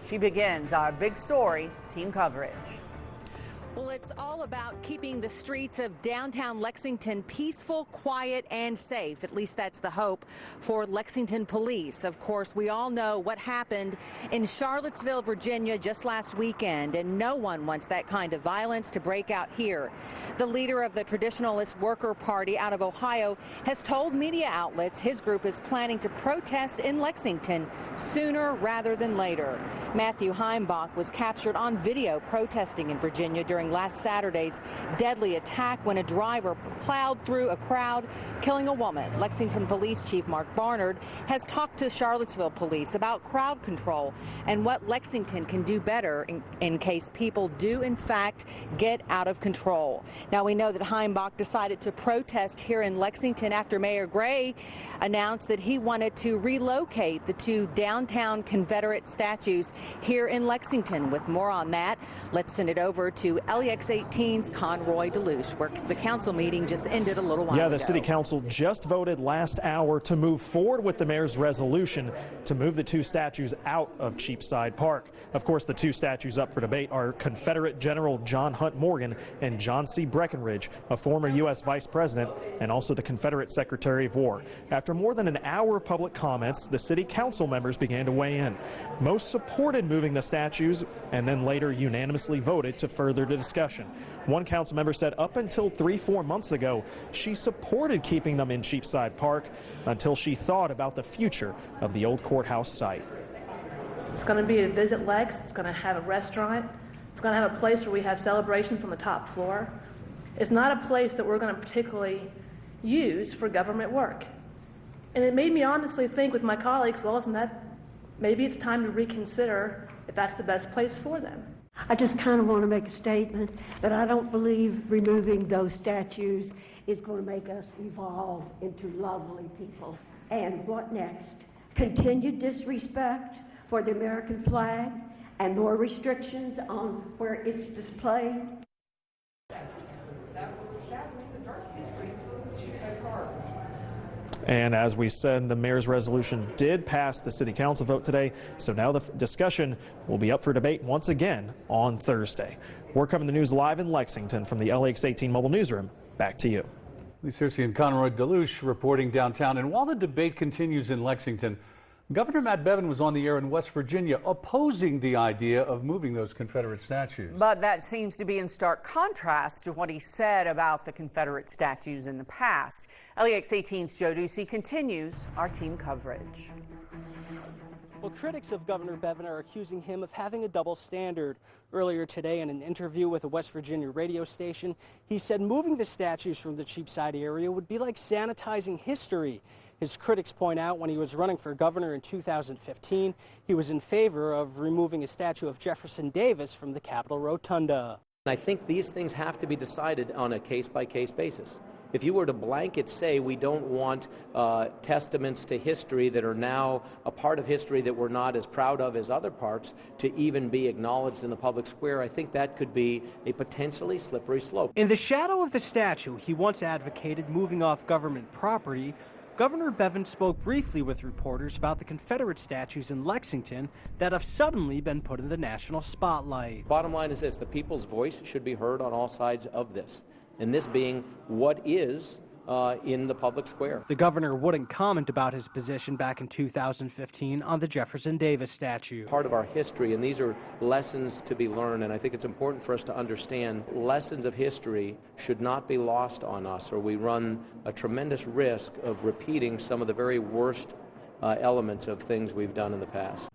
She begins our big story team coverage. Well, it's all about keeping the streets of downtown Lexington peaceful, quiet, and safe. At least that's the hope for Lexington police. Of course, we all know what happened in Charlottesville, Virginia just last weekend, and no one wants that kind of violence to break out here. The leader of the Traditionalist Worker Party out of Ohio has told media outlets his group is planning to protest in Lexington sooner rather than later. Matthew Heimbach was captured on video protesting in Virginia during last Saturday's deadly attack when a driver plowed through a crowd, killing a woman. Lexington Police Chief Mark Barnard has talked to Charlottesville police about crowd control and what Lexington can do better in case people do, in fact, get out of control. Now, we know that Heimbach decided to protest here in Lexington after Mayor Gray announced that he wanted to relocate the two downtown Confederate statues here in Lexington. With more on that, let's send it over to LEX18's Conroy Deluche, where the council meeting just ended a little while ago. Yeah, the city council just voted last hour to move forward with the mayor's resolution to move the two statues out of Cheapside Park. Of course, the two statues up for debate are Confederate General John Hunt Morgan and John C. Breckinridge, a former U.S. vice president and also the Confederate Secretary of War. After more than an hour of public comments, the city council members began to weigh in. Most supported moving the statues and then later unanimously voted to further the discussion. One council member said up until 3-4 months ago, she supported keeping them in Cheapside Park until she thought about the future of the old courthouse site. It's going to be a Visit Lex. It's going to have a restaurant. It's going to have a place where we have celebrations on the top floor. It's not a place that we're going to particularly use for government work. And it made me honestly think with my colleagues, well, isn't that, maybe it's time to reconsider if that's the best place for them. I just kind of want to make a statement that I don't believe removing those statues is going to make us evolve into lovely people. And what next? Continued disrespect for the American flag and more restrictions on where it's displayed? And as we said, the mayor's resolution did pass the city council vote today, so now the discussion will be up for debate once again on Thursday. We're covering the news live in Lexington from the LEX18 mobile newsroom. Back to you. Lisa Searcy and Conroy Deluche reporting downtown. And while the debate continues in Lexington, Governor Matt Bevin was on the air in West Virginia opposing the idea of moving those Confederate statues. But that seems to be in stark contrast to what he said about the Confederate statues in the past. LEX18's Joe Ducey continues our team coverage. Well, critics of Governor Bevin are accusing him of having a double standard. Earlier today, in an interview with a West Virginia radio station, he said moving the statues from the Cheapside area would be like sanitizing history. His critics point out when he was running for governor in 2015, he was in favor of removing a statue of Jefferson Davis from the Capitol Rotunda. I think these things have to be decided on a case-by-case basis. If you were to blanket say we don't want testaments to history that are now a part of history that we're not as proud of as other parts to even be acknowledged in the public square, I think that could be a potentially slippery slope. In the shadow of the statue he once advocated moving off government property, Governor Bevin spoke briefly with reporters about the Confederate statues in Lexington that have suddenly been put in the national spotlight. Bottom line is this: the people's voice should be heard on all sides of this, and this being what is in the public square. The governor wouldn't comment about his position back in 2015 on the Jefferson Davis statue. Part of our history, and these are lessons to be learned, and I think it's important for us to understand lessons of history should not be lost on us, or we run a tremendous risk of repeating some of the very worst elements of things we've done in the past.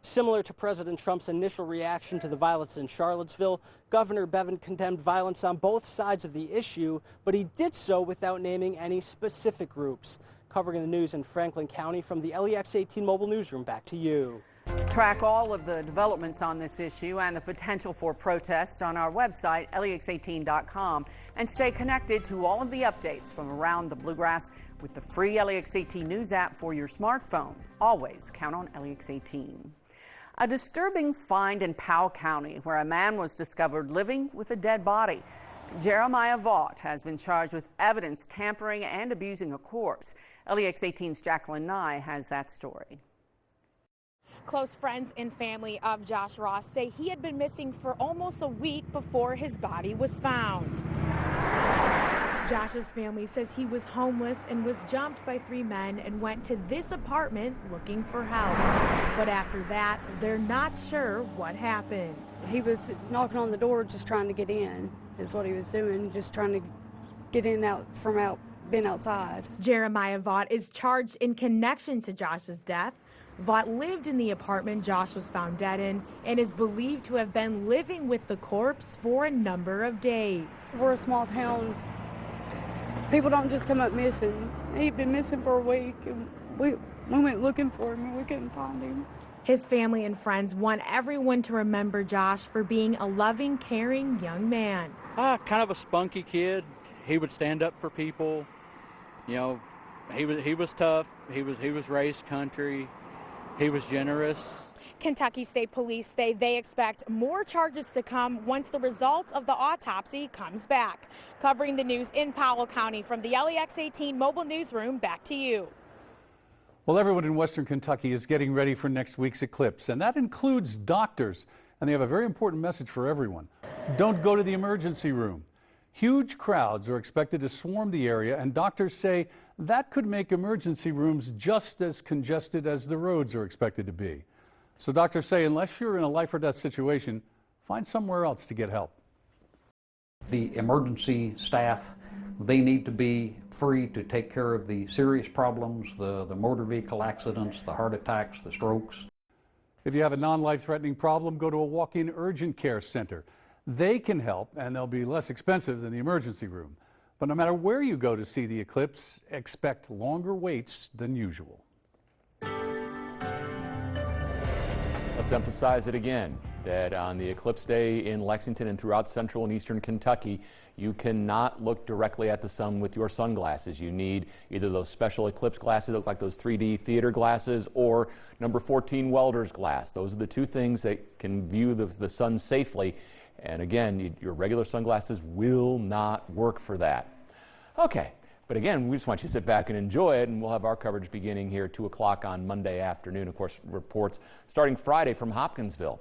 Similar to President Trump's initial reaction to the violence in Charlottesville, Governor Bevin condemned violence on both sides of the issue, but he did so without naming any specific groups. Covering the news in Franklin County from the LEX18 mobile newsroom, back to you. Track all of the developments on this issue and the potential for protests on our website, LEX18.com, and stay connected to all of the updates from around the Bluegrass with the free LEX18 News app for your smartphone. Always count on LEX18. A disturbing find in Powell County where a man was discovered living with a dead body. Jeremiah Vaught has been charged with evidence tampering and abusing a corpse. LEX18's Jacqueline Nye has that story. close friends and family of Josh Ross say he had been missing for almost a week before his body was found. Josh's family says he was homeless and was jumped by 3 men and went to this apartment looking for help. But after that, they're not sure what happened. He was knocking on the door just trying to get in, is what he was doing, just trying to get in being outside. Jeremiah Vaught is charged in connection to Josh's death. Vaught lived in the apartment Josh was found dead in and is believed to have been living with the corpse for a number of days. We're a small town. People don't just come up missing. He'd been missing for a week, and we went looking for him, and we couldn't find him. His family and friends want everyone to remember Josh for being a loving, caring young man. Kind of a spunky kid. He would stand up for people. You know, he was tough. He was raised country. He was generous. Kentucky State Police say they expect more charges to come once the results of the autopsy comes back. Covering the news in Powell County from the LEX18 mobile newsroom, back to you. Well, everyone in Western Kentucky is getting ready for next week's eclipse, and that includes doctors. And they have a very important message for everyone. Don't go to the emergency room. Huge crowds are expected to swarm the area, and doctors say that could make emergency rooms just as congested as the roads are expected to be. So doctors say unless you're in a life or death situation, find somewhere else to get help. The emergency staff, they need to be free to take care of the serious problems, the motor vehicle accidents, the heart attacks, the strokes. If you have a non-life-threatening problem, go to a walk-in urgent care center. They can help, and they'll be less expensive than the emergency room. But no matter where you go to see the eclipse, expect longer waits than usual. Let's emphasize it again, that on the eclipse day in Lexington and throughout central and eastern Kentucky, you cannot look directly at the sun with your sunglasses. You need either those special eclipse glasses that look like those 3D theater glasses or number 14 welder's glass. Those are the two things that can view the sun safely. And again, your regular sunglasses will not work for that. Okay. But again, we just want you to sit back and enjoy it, and we'll have our coverage beginning here at 2 o'clock on Monday afternoon. Of course, reports starting Friday from Hopkinsville.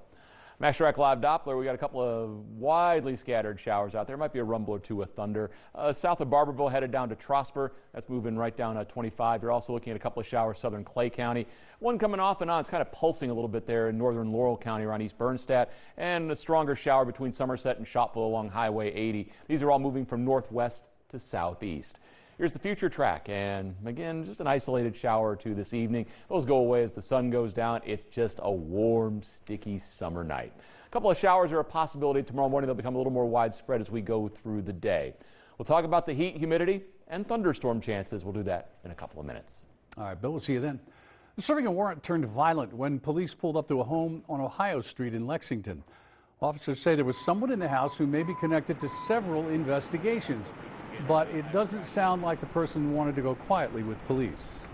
Max Direct Live Doppler, we got a couple of widely scattered showers out there. Might be a rumble or two with thunder. South of Barberville, headed down to Trosper. That's moving right down 25. You're also looking at a couple of showers southern Clay County. One coming off and on. It's kind of pulsing a little bit there in northern Laurel County around East Bernstadt. And a stronger shower between Somerset and Shopville along Highway 80. These are all moving from northwest to southeast. Here's the future track, and again, just an isolated shower or two this evening. Those go away as the sun goes down. It's just a warm, sticky summer night. A couple of showers are a possibility. Tomorrow morning they'll become a little more widespread as we go through the day. We'll talk about the heat, humidity, and thunderstorm chances. We'll do that in a couple of minutes. All right, Bill, we'll see you then. Serving a warrant turned violent when police pulled up to a home on Ohio Street in Lexington. Officers say there was someone in the house who may be connected to several investigations. But it doesn't sound like the person wanted to go quietly with police.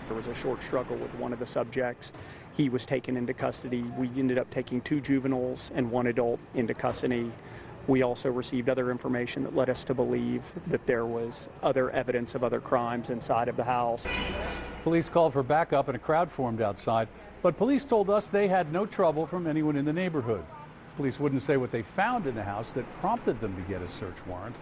There was a short struggle with one of the subjects. He was taken into custody. We ended up taking 2 juveniles and 1 adult into custody. We also received other information that led us to believe that there was other evidence of other crimes inside of the house. Police called for backup and a crowd formed outside, but police told us they had no trouble from anyone in the neighborhood. Police wouldn't say what they found in the house that prompted them to get a search warrant.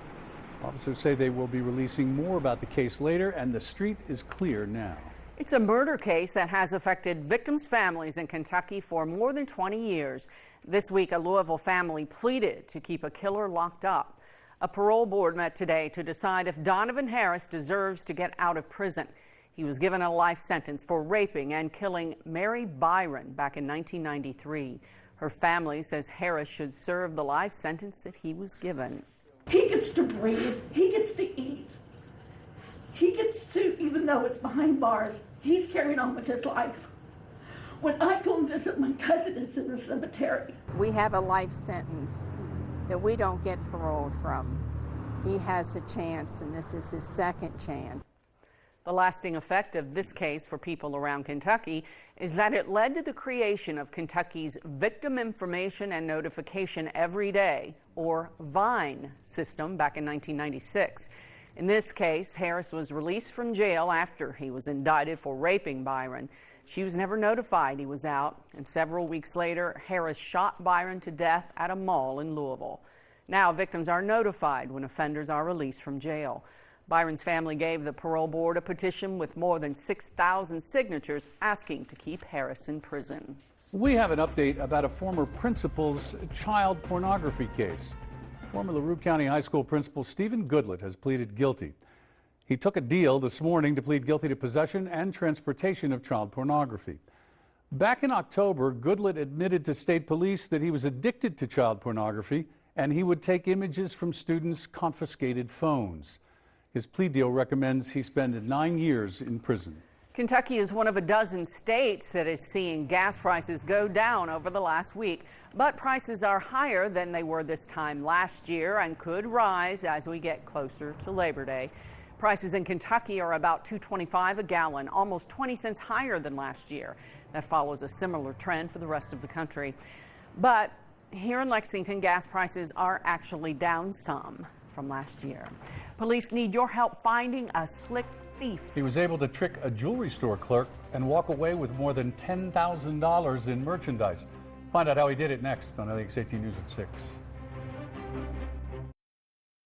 Officers say they will be releasing more about the case later, and the street is clear now. It's a murder case that has affected victims' families in Kentucky for more than 20 years. This week, a Louisville family pleaded to keep a killer locked up. A parole board met today to decide if Donovan Harris deserves to get out of prison. He was given a life sentence for raping and killing Mary Byron back in 1993. Her family says Harris should serve the life sentence that he was given. He gets to breathe. He gets to eat. He gets to, even though it's behind bars, he's carrying on with his life. When I go and visit my cousin, it's in the cemetery. We have a life sentence that we don't get paroled from. He has a chance, and this is his second chance. The lasting effect of this case for people around Kentucky is that it led to the creation of Kentucky's Victim Information and Notification Every Day, or VINE, system back in 1996. In this case, Harris was released from jail after he was indicted for raping Byron. She was never notified he was out, and several weeks later, Harris shot Byron to death at a mall in Louisville. Now victims are notified when offenders are released from jail. Byron's family gave the parole board a petition with more than 6,000 signatures asking to keep Harris in prison. We have an update about a former principal's child pornography case. Former LaRue County High School principal Stephen Goodlett has pleaded guilty. He took a deal this morning to plead guilty to possession and transportation of child pornography. Back in October, Goodlett admitted to state police that he was addicted to child pornography and he would take images from students' confiscated phones. His plea deal recommends he spend 9 years in prison. Kentucky is one of a dozen states that is seeing gas prices go down over the last week, but prices are higher than they were this time last year and could rise as we get closer to Labor Day. Prices in Kentucky are about $2.25 a gallon, almost 20 cents higher than last year. That follows a similar trend for the rest of the country. But here in Lexington, gas prices are actually down some from last year. Police need your help finding a slick thief. He was able to trick a jewelry store clerk and walk away with more than $10,000 in merchandise. Find out how he did it next on LEX18 News at 6.